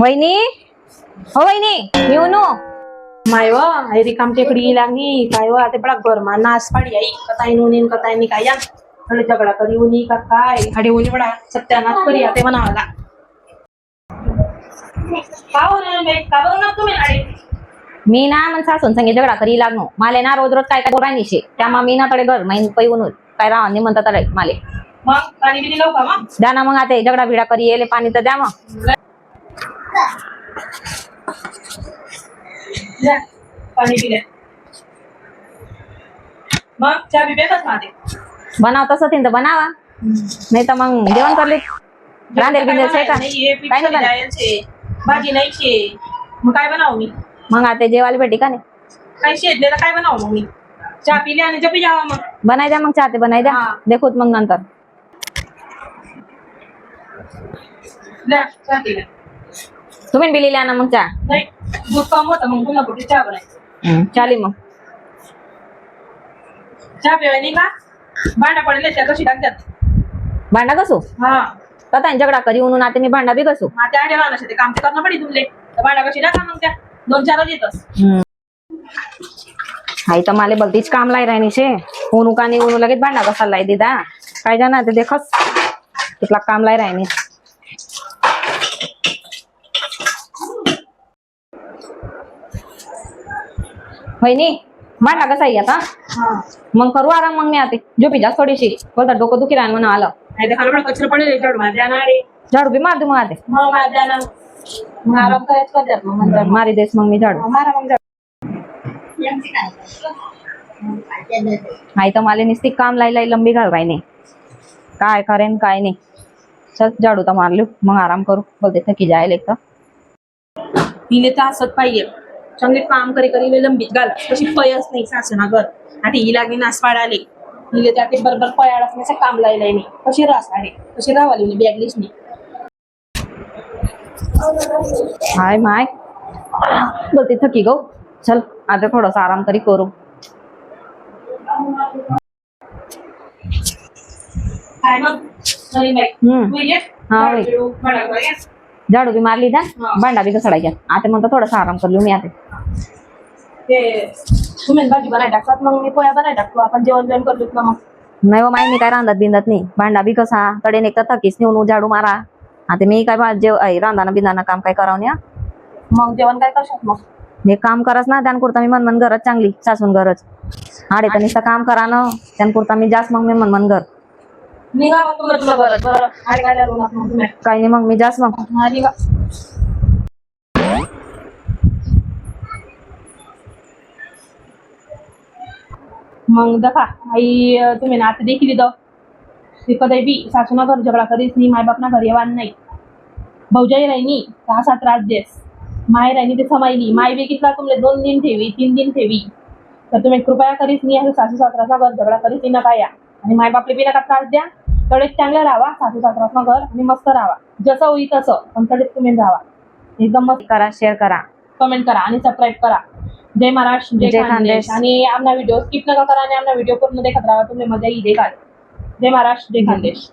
वहिनी, हो वहिनी, येऊन माय व रिकाम टेकडी लागनी काय व आता बडा घरमा नाच पाडी आई कताई नून कताई नी काय थोडे झगडा करी उनी का काय हडे उनी बडा सत्यानाश करी आते म्हणाला का होणार बाई का बघणार तुम्ही अरे मी ना मन सासून संगे झगडा करी लागनो माले ना रोज रोज काय काय बोलाय निशे त्यामा मी ना तडे घर माइन पैऊन काय राहणे म्हणता तडे माले मग पाणी बिनी लावू का मग द्या ना मग आता झगडा बिडा करी येले पाणी तर द्या मग द्या पाणी पिले मग चहा बी बेकच माते बनाव तसं तीन तर बनावा नाही तर मग जेवण करले रांदेल बिंदेल शे का काय नाही जायचे भाजी नाही शे मग काय बनावू मी मग आता जेवायला भेटी का नाही काय शेदले तर काय बनावू मग मी चहा पिले आणि जपी जावा मग बनाय द्या मग चाहते बनाय द्या देखोत मग नंतर द्या चहा पिले तुम्ही बिली ना मग चहा नाही दूध कम होतं मग पुन्हा कुठे चहा बनायचं चाली मग चहा पिवाय नाही का भांडा पडले त्या कशी टाकतात भांडा कसो हा कथा झगडा करी म्हणून आता मी भांडा बी कसो त्या आड्या राहणार ते काम ते करणं पडी तुमले तर भांडा कशी टाका मग त्या 2-4 येतच हाई तर माले बलतीच काम लाई राहिनी शे ऊनू का नाही ऊनू लगेच भांडा कसा लाई दिदा काय जाना ते देखस तिथला काम लाई राहिनी वहिनी भांडा कसा आहे आता मग करू आराम मग मी आते झोपी जास्त थोडीशी बोलता डोकं दुखी राहील म्हणून आलं नाही तर खाली कचरा पडेल झाडू माझ्या रे झाडू बी मार दे मग आते मग माझ्या मग आराम करायचं करतात मग नंतर मारी देस मग मी झाडू मारा मग हाई तर माले निस्ती काम लाई लाई लंबी घाल राहिनी काय करेन काय नाही चल झाडू तर मारलू मग आराम करू बोलते थकी जायला एक तर तिने तर असत पाहिजे चांगले काम करी करी लंबीत घाल कशी पयच नाही सासना घर आणि ही लागली नास पाडाले तिले त्या बरोबर पयाड असण्याचं काम लायलाय नाही कशी रास आहे कशी राहावली बॅगलीच नाही हाय माय बोलते थकी गो चल आता थोडासा आराम तरी करू काय मग हा झाडू बी मारली द्या भांडा बी घसडायच्या आता म्हणतो थोडासा आराम करलो मी आता तुम्ही भाजी बनाय टाकतात मग मी पोळ्या बनाय टाकतो आपण जेवण जेवण करतो ना मग नाही माय मी काय रांधत बिंदत नाही भांडा बी कसा तडे एक तर थकीच नेऊन झाडू मारा आता मी काय रांधाना बिंदाना काम काय करावं ना मग जेवण काय करशात मग हे काम करस ना त्यानपुरता मी मन घरच चांगली सासून घरच आडे तर नुसतं काम करा ना त्यानपुरता मी जास्त मग मी मन घर निघा मग तुला बरं बरं आणि काय काही नाही मग मी जास्त मग निघा मग दखा आई तुम्ही ना आता देखील द ते कधी बी सासूना घर झगडा करीस नाही माय बापना घर येवान नाही भाऊजाई राहिनी तर असा त्रास देस माय राहिनी ते समायली माय बी कितला तुमले 2 दिन ठेवी 3 दिन ठेवी तर तुम्ही कृपया करीस नाही असं सासू सासराचा घर झगडा करीस नका पाया आणि माय बापले बी नका त्रास द्या तडेच चांगलं राहा सासू सासराचा घर आणि मस्त राहा जसं होई तसं पण तडेच तुम्ही राहा एकदम मस्त करा शेअर करा कमेंट करा आणि सबस्क्राईब करा जय महाराष्ट्र जय खानदेश आणि आमना व्हिडिओ स्किप नका करा आणि आमना व्हिडिओ पूर्ण देखत राहा तुम्ही मजा येईल जय महाराष्ट्र जय खानदेश